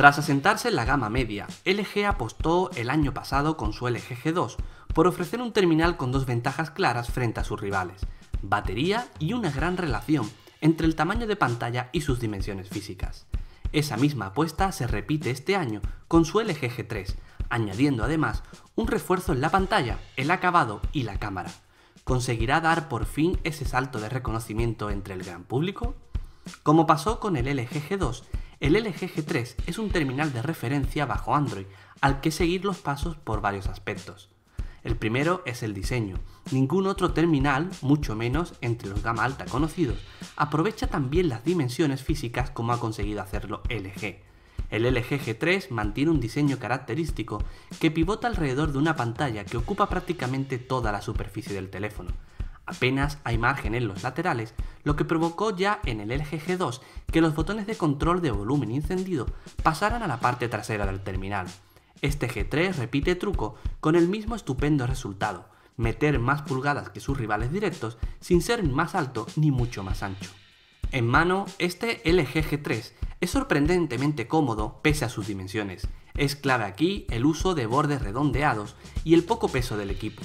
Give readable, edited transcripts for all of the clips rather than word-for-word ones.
Tras asentarse en la gama media, LG apostó el año pasado con su LG G2 por ofrecer un terminal con dos ventajas claras frente a sus rivales: batería y una gran relación entre el tamaño de pantalla y sus dimensiones físicas. Esa misma apuesta se repite este año con su LG G3, añadiendo además un refuerzo en la pantalla, el acabado y la cámara. ¿Conseguirá dar por fin ese salto de reconocimiento entre el gran público? Como pasó con el LG G2, el LG G3 es un terminal de referencia bajo Android al que seguir los pasos por varios aspectos. El primero es el diseño. Ningún otro terminal, mucho menos entre los gama alta conocidos, aprovecha tan bien las dimensiones físicas como ha conseguido hacerlo LG. El LG G3 mantiene un diseño característico que pivota alrededor de una pantalla que ocupa prácticamente toda la superficie del teléfono. Apenas hay margen en los laterales, lo que provocó ya en el LG G2 que los botones de control de volumen y encendido pasaran a la parte trasera del terminal. Este G3 repite truco con el mismo estupendo resultado: meter más pulgadas que sus rivales directos sin ser más alto ni mucho más ancho. En mano, este LG G3 es sorprendentemente cómodo pese a sus dimensiones. Es clave aquí el uso de bordes redondeados y el poco peso del equipo.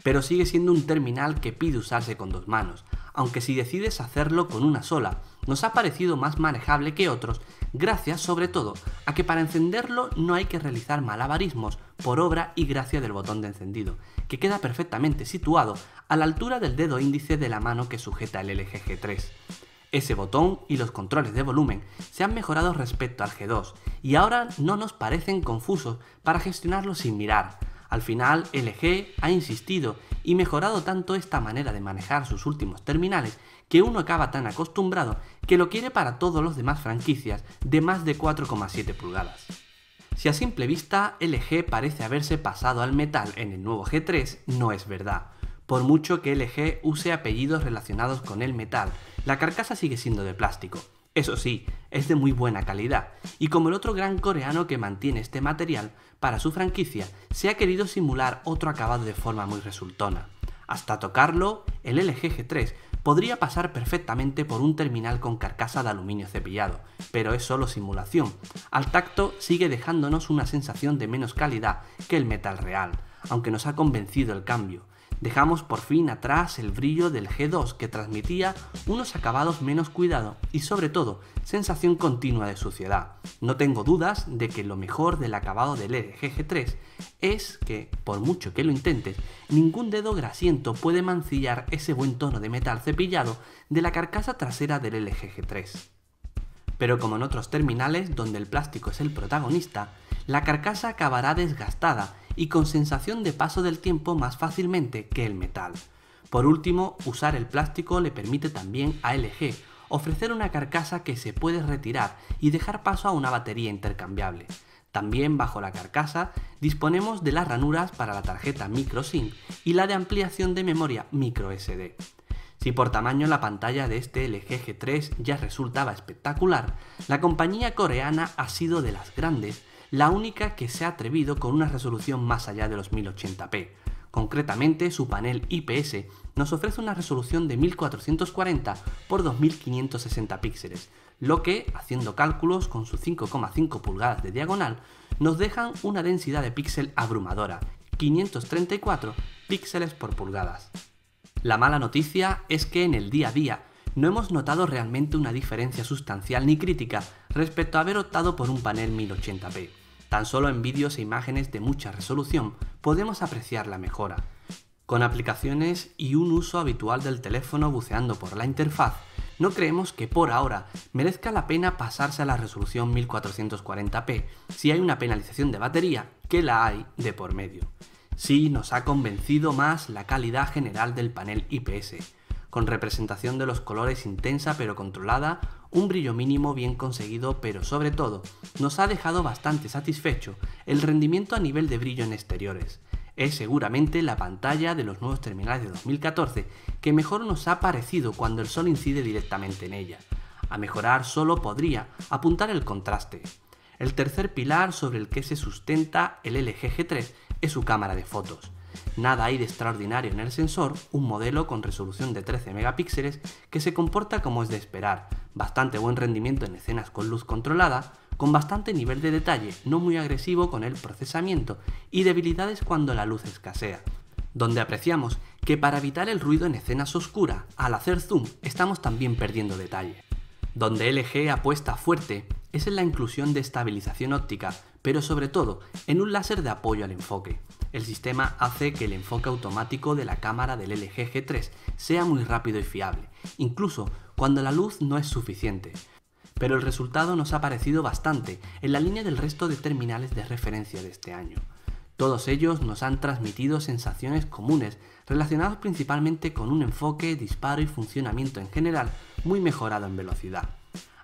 Pero sigue siendo un terminal que pide usarse con dos manos, aunque si decides hacerlo con una sola, nos ha parecido más manejable que otros, gracias sobre todo a que para encenderlo no hay que realizar malabarismos por obra y gracia del botón de encendido, que queda perfectamente situado a la altura del dedo índice de la mano que sujeta el LG G3. Ese botón y los controles de volumen se han mejorado respecto al G2 y ahora no nos parecen confusos para gestionarlos sin mirar. Al final, LG ha insistido y mejorado tanto esta manera de manejar sus últimos terminales que uno acaba tan acostumbrado que lo quiere para todos los demás franquicias de más de 4,7 pulgadas. Si a simple vista LG parece haberse pasado al metal en el nuevo G3, no es verdad. Por mucho que LG use apellidos relacionados con el metal, la carcasa sigue siendo de plástico. Eso sí, es de muy buena calidad, y como el otro gran coreano que mantiene este material, para su franquicia se ha querido simular otro acabado de forma muy resultona. Hasta tocarlo, el LG G3 podría pasar perfectamente por un terminal con carcasa de aluminio cepillado, pero es solo simulación. Al tacto sigue dejándonos una sensación de menos calidad que el metal real, aunque nos ha convencido el cambio. Dejamos por fin atrás el brillo del G2 que transmitía unos acabados menos cuidado y sobre todo sensación continua de suciedad. No tengo dudas de que lo mejor del acabado del LG G3 es que, por mucho que lo intentes, ningún dedo grasiento puede mancillar ese buen tono de metal cepillado de la carcasa trasera del LG G3. Pero como en otros terminales donde el plástico es el protagonista, la carcasa acabará desgastada y con sensación de paso del tiempo más fácilmente que el metal. Por último, usar el plástico le permite también a LG ofrecer una carcasa que se puede retirar y dejar paso a una batería intercambiable. También bajo la carcasa disponemos de las ranuras para la tarjeta microSIM y la de ampliación de memoria microSD. Si por tamaño la pantalla de este LG G3 ya resultaba espectacular, la compañía coreana ha sido de las grandes la única que se ha atrevido con una resolución más allá de los 1080p. Concretamente, su panel IPS nos ofrece una resolución de 1440 x 2560 píxeles, lo que, haciendo cálculos con sus 5,5 pulgadas de diagonal, nos dejan una densidad de píxel abrumadora, 534 píxeles por pulgadas. La mala noticia es que en el día a día no hemos notado realmente una diferencia sustancial ni crítica respecto a haber optado por un panel 1080p. Tan solo en vídeos e imágenes de mucha resolución podemos apreciar la mejora. Con aplicaciones y un uso habitual del teléfono buceando por la interfaz, no creemos que por ahora merezca la pena pasarse a la resolución 1440p si hay una penalización de batería, que la hay de por medio. Sí nos ha convencido más la calidad general del panel IPS, con representación de los colores intensa pero controlada, un brillo mínimo bien conseguido, pero sobre todo nos ha dejado bastante satisfecho el rendimiento a nivel de brillo en exteriores. Es seguramente la pantalla de los nuevos terminales de 2014 que mejor nos ha parecido cuando el sol incide directamente en ella. A mejorar solo podría apuntar el contraste. El tercer pilar sobre el que se sustenta el LG G3 es su cámara de fotos. Nada hay de extraordinario en el sensor, un modelo con resolución de 13 megapíxeles que se comporta como es de esperar, bastante buen rendimiento en escenas con luz controlada, con bastante nivel de detalle, no muy agresivo con el procesamiento y debilidades cuando la luz escasea, donde apreciamos que para evitar el ruido en escenas oscuras, al hacer zoom estamos también perdiendo detalle. Donde LG apuesta fuerte es en la inclusión de estabilización óptica, pero sobre todo en un láser de apoyo al enfoque. El sistema hace que el enfoque automático de la cámara del LG G3 sea muy rápido y fiable, incluso cuando la luz no es suficiente. Pero el resultado nos ha parecido bastante en la línea del resto de terminales de referencia de este año. Todos ellos nos han transmitido sensaciones comunes relacionados principalmente con un enfoque, disparo y funcionamiento en general muy mejorado en velocidad.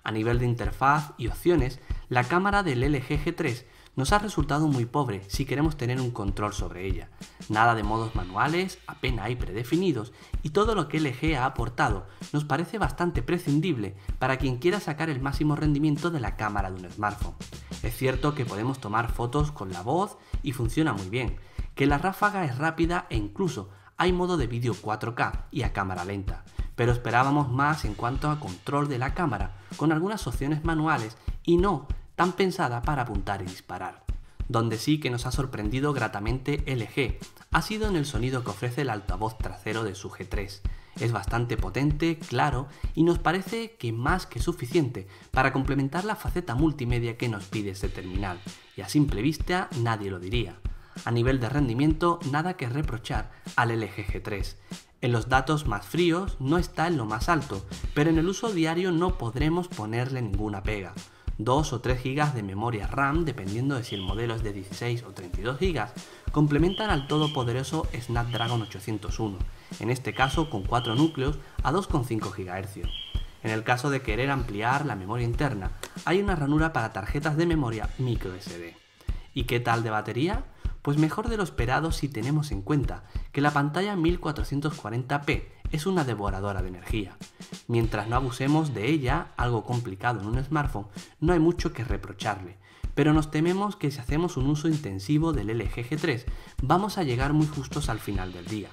A nivel de interfaz y opciones, la cámara del LG G3 nos ha resultado muy pobre si queremos tener un control sobre ella. Nada de modos manuales, apenas hay predefinidos y todo lo que LG ha aportado nos parece bastante prescindible para quien quiera sacar el máximo rendimiento de la cámara de un smartphone. Es cierto que podemos tomar fotos con la voz y funciona muy bien, que la ráfaga es rápida e incluso hay modo de vídeo 4K y a cámara lenta, pero esperábamos más en cuanto a control de la cámara, con algunas opciones manuales y no tan pensada para apuntar y disparar. Donde sí que nos ha sorprendido gratamente LG ha sido en el sonido que ofrece el altavoz trasero de su G3. Es bastante potente, claro y nos parece que más que suficiente para complementar la faceta multimedia que nos pide este terminal, y a simple vista nadie lo diría. A nivel de rendimiento, nada que reprochar al LG G3. En los datos más fríos no está en lo más alto, pero en el uso diario no podremos ponerle ninguna pega. 2 o 3 GB de memoria RAM, dependiendo de si el modelo es de 16 o 32 GB, complementan al todopoderoso Snapdragon 801, en este caso con 4 núcleos a 2,5 GHz. En el caso de querer ampliar la memoria interna, hay una ranura para tarjetas de memoria microSD. ¿Y qué tal de batería? Pues mejor de lo esperado si tenemos en cuenta que la pantalla 1440p es una devoradora de energía. Mientras no abusemos de ella, algo complicado en un smartphone, no hay mucho que reprocharle, pero nos tememos que si hacemos un uso intensivo del LG G3 vamos a llegar muy justos al final del día.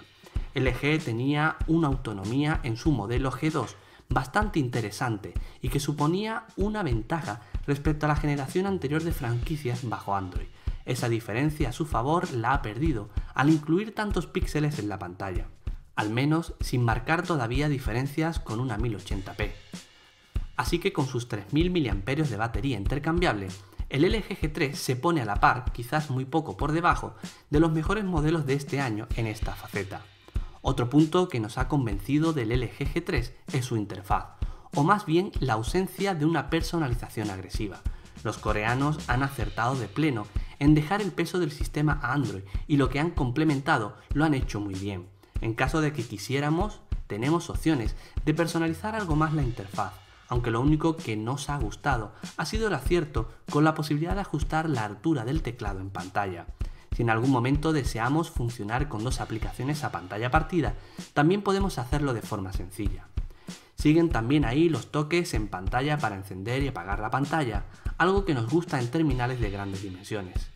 LG tenía una autonomía en su modelo G2 bastante interesante y que suponía una ventaja respecto a la generación anterior de franquicias bajo Android. Esa diferencia a su favor la ha perdido al incluir tantos píxeles en la pantalla, al menos sin marcar todavía diferencias con una 1080p. Así que con sus 3000 mAh de batería intercambiable, el LG G3 se pone a la par, quizás muy poco por debajo, de los mejores modelos de este año en esta faceta. Otro punto que nos ha convencido del LG G3 es su interfaz, o más bien la ausencia de una personalización agresiva. Los coreanos han acertado de pleno en dejar el peso del sistema a Android y lo que han complementado lo han hecho muy bien. En caso de que quisiéramos, tenemos opciones de personalizar algo más la interfaz, aunque lo único que nos ha gustado ha sido el acierto con la posibilidad de ajustar la altura del teclado en pantalla. Si en algún momento deseamos funcionar con 2 aplicaciones a pantalla partida, también podemos hacerlo de forma sencilla. Siguen también ahí los toques en pantalla para encender y apagar la pantalla, algo que nos gusta en terminales de grandes dimensiones.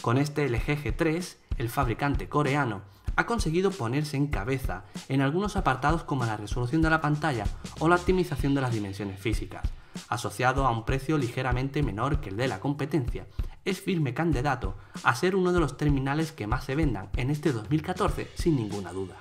Con este LG G3, el fabricante coreano ha conseguido ponerse en cabeza en algunos apartados como la resolución de la pantalla o la optimización de las dimensiones físicas. Asociado a un precio ligeramente menor que el de la competencia, es firme candidato a ser uno de los terminales que más se vendan en este 2014 sin ninguna duda.